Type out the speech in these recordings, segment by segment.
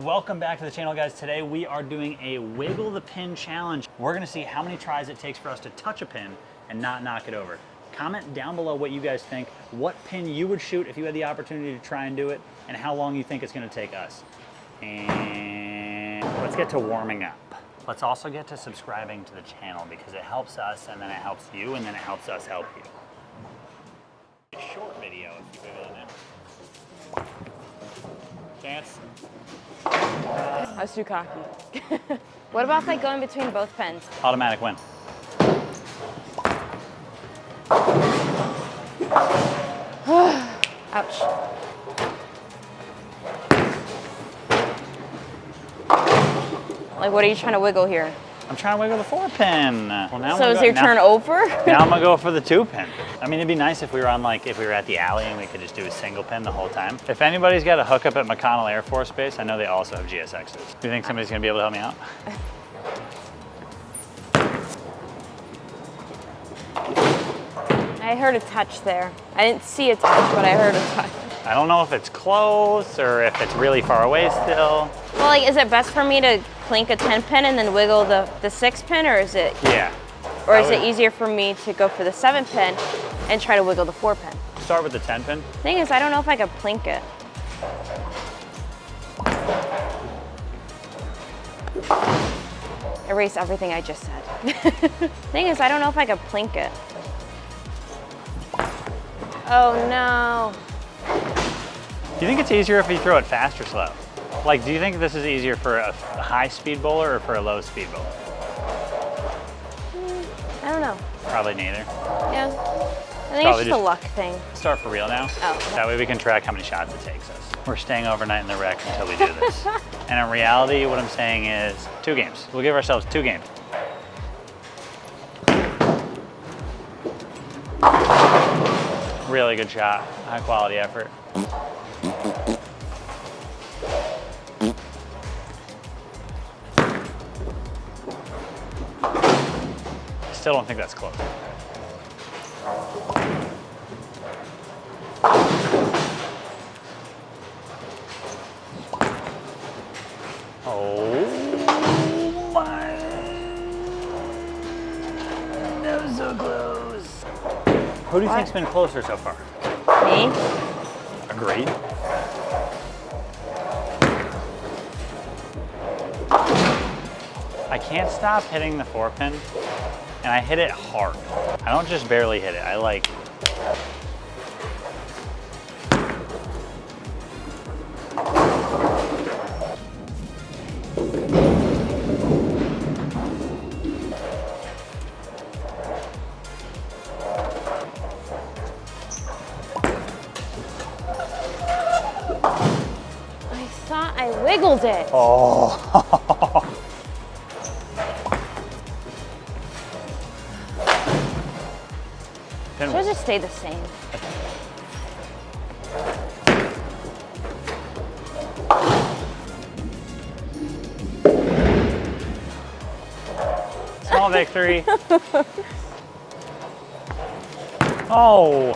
Welcome back to the channel, guys. Today we are doing a wiggle the pin challenge. We're gonna see how many tries it takes for us to touch a pin and not knock it over. Comment down below what you guys think, what pin you would shoot if you had the opportunity to try and do it, and how long you think it's gonna take us. And let's get to warming up. Let's also get to subscribing to the channel because it helps us, and then it helps you, and then it helps us help you. A short video if you put it in there. Chance? I was too cocky. What about like going between both pens? Automatic win. Ouch. Like, what are you trying to wiggle here? I'm trying to wiggle the 4-pin. Well, now So is your turn over? Now I'm gonna go for the 2-pin. I mean, it'd be nice if we were on if we were at the alley and we could just do a single pin the whole time. If anybody's got a hookup at McConnell Air Force Base, I know they also have GSXs. Do you think somebody's gonna be able to help me out? I heard a touch there. I didn't see a touch, but I heard a touch. I don't know if it's close or if it's really far away still. Well, like, is it best for me to clink a 10-pin and then wiggle the 6-pin, or is it? Yeah. Or is it easier for me to go for the 7-pin and try to wiggle the 4-pin? Start with the 10-pin. Thing is, I don't know if I could plink it. Erase everything I just said. Thing is, I don't know if I could plink it. Oh no. Do you think it's easier if you throw it fast or slow? Like, do you think this is easier for a high-speed bowler or for a low-speed bowler? I don't know. Probably neither. Yeah. I think it's just a luck thing. Start for real now. Oh. That way we can track how many shots it takes us. We're staying overnight in the wreck until we do this. And in reality, what I'm saying is 2 games. We'll give ourselves 2 games. Really good shot. High quality effort. Still don't think that's close. Oh my. That was so close. Who do you think's been closer so far? Me? Agreed. I can't stop hitting the 4-pin, and I hit it hard. I don't just barely hit it, I like... I thought I wiggled it. Oh. Should I just stay the same? Small victory. Oh.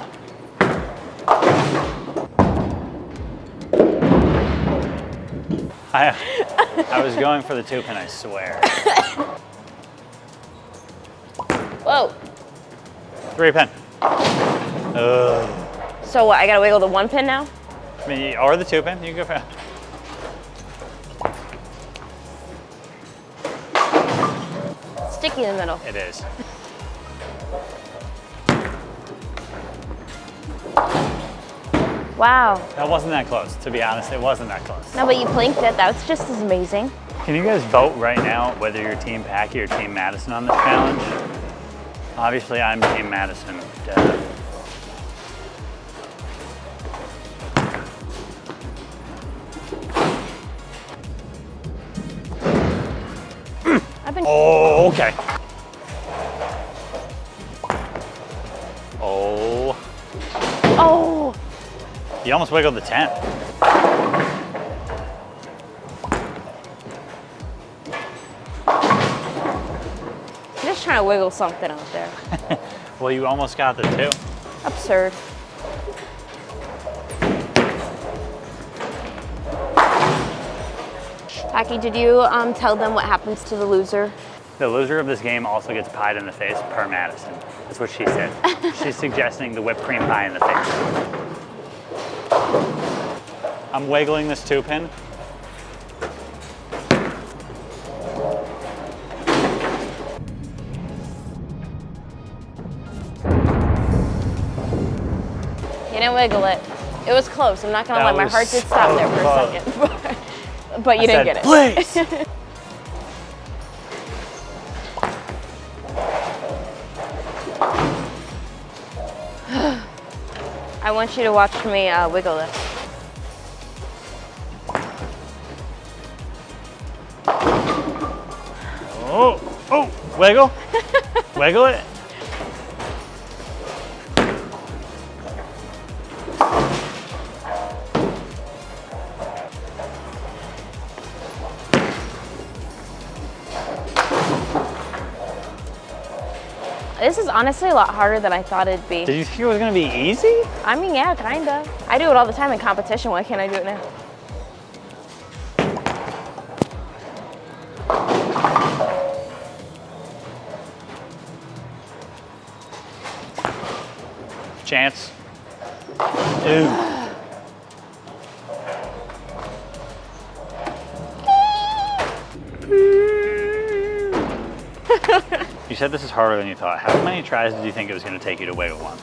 I was going for the 2-pin, I swear. Whoa. 3-pin. Ugh. So what, I gotta wiggle the 1-pin now? I mean, or the 2-pin, you can go for Sticky in the middle. it is. Wow. That wasn't that close, to be honest, it wasn't that close. No, but you plinked it. That's just as amazing. Can you guys vote right now whether you're Team Packy or Team Madison on this challenge? Obviously, I'm Team Madison. Duh. I've been. Oh, okay. Oh. Oh. You almost wiggled the 10. I'm just trying to wiggle something out there. Well, you almost got the 2. Absurd. Packy, did you tell them what happens to the loser? The loser of this game also gets pied in the face per Madison. That's what she said. She's suggesting the whipped cream pie in the face. I'm wiggling this 2-pin. You didn't wiggle it. It was close. I'm not gonna lie. My heart did stop there for a second. But you didn't get it. Please! I want you to watch me wiggle this. Oh, oh, wiggle. Wiggle it. This is honestly a lot harder than I thought it'd be. Did you think it was gonna be easy? I mean, yeah, kinda. I do it all the time in competition. Why can't I do it now? Chance. Ew. You said this is harder than you thought. How many tries did you think it was going to take you to wiggle one?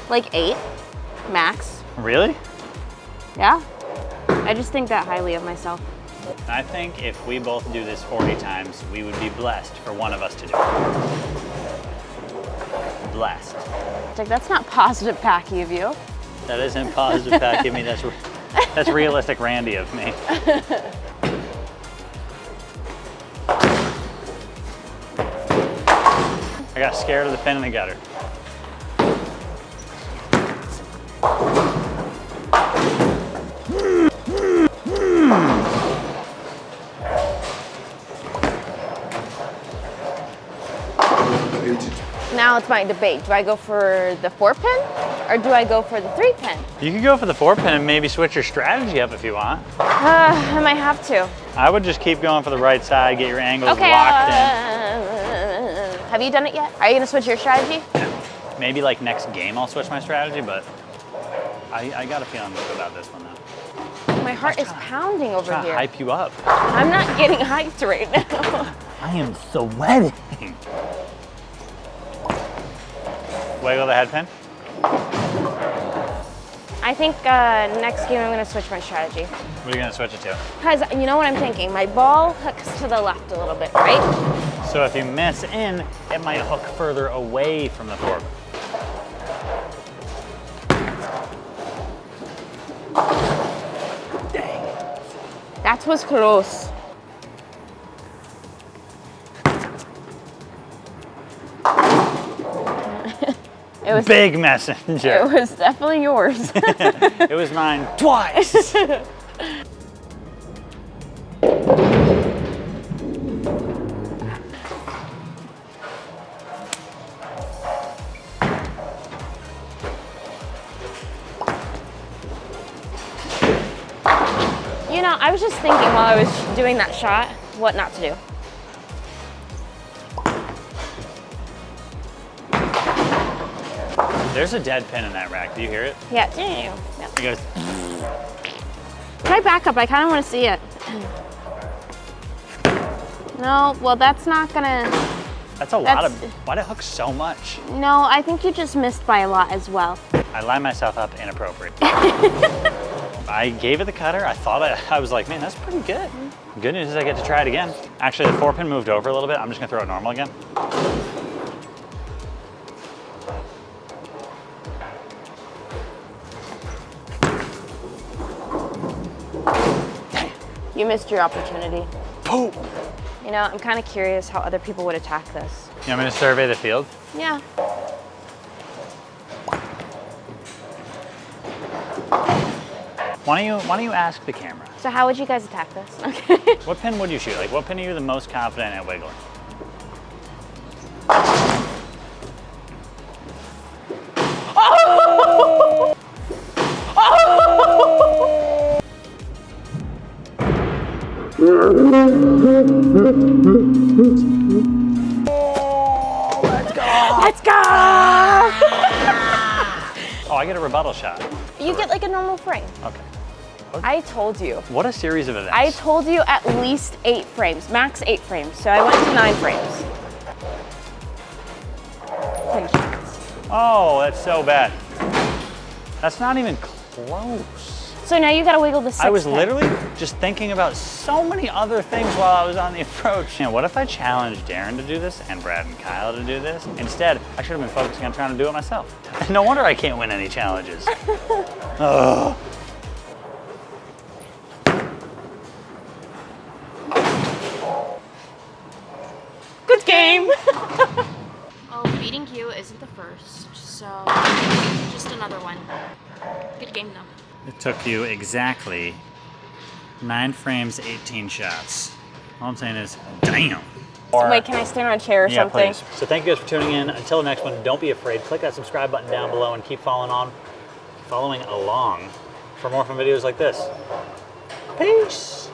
Like 8, max. Really? Yeah. I just think that highly of myself. I think if we both do this 40 times, we would be blessed for one of us to do it. Blessed. It's like, that's not positive Packy of you. That isn't positive, Packy. I mean, that's realistic Randy of me. I got scared of the pin in the gutter. Now it's my debate. Do I go for the 4-pin or do I go for the 3-pin? You could go for the 4-pin and maybe switch your strategy up if you want. I might have to. I would just keep going for the right side, get your angles Okay. locked in. Have you done it yet? Are you gonna switch your strategy? Maybe like next game I'll switch my strategy, but I got a feeling good about this one though. My heart is pounding over Trying to here. hype you up. I'm not getting hyped right now. I am sweating. Wiggle the head pin. I think next game I'm gonna switch my strategy. What are you gonna switch it to? Because you know what I'm thinking? My ball hooks to the left a little bit, right? So if you miss in, it might hook further away from the 4-pin. Dang. That was close. It was Big messenger. It was definitely yours. It was mine twice. You know, I was just thinking while I was doing that shot, what not to do. There's a dead pin in that rack. Do you hear it? Yeah. Yeah. It goes. Can I back up? I kind of want to see it. No, well, that's not gonna. That's a lot of. Why'd it hook so much? No, I think you just missed by a lot as well. I lined myself up inappropriate. I gave it the cutter. I thought I was like, man, that's pretty good. Good news is I get to try it again. Actually, the 4-pin moved over a little bit. I'm just gonna throw it normal again. You missed your opportunity. Poop. You know, I'm kind of curious how other people would attack this. You want me to survey the field? Yeah. Why don't you ask the camera? So how would you guys attack this? Okay. What pin would you shoot? Like, what pin are you the most confident at wiggling? Oh! Oh! Let's go! Let's go! Oh, I get a rebuttal shot. You get like a normal frame. Okay. I told you. What a series of events. I told you at least 8 frames, max 8 frames. So I went to 9 frames. 10 shots. Oh, that's so bad. That's not even close. So now you gotta wiggle the 6th I was pin. literally just thinking about so many other things while I was on the approach. What if I challenged Darren to do this and Brad and Kyle to do this? Instead, I should have been focusing on trying to do it myself. No wonder I can't win any challenges. Ugh. Good game! Oh, beating you isn't the first, so just another one. Good game though. It took you exactly 9 frames, 18 shots. All I'm saying is, damn. Wait, can I stand on a chair or something? Please. So thank you guys for tuning in. Until the next one, don't be afraid. Click that subscribe button down below and keep following along for more fun videos like this. Peace.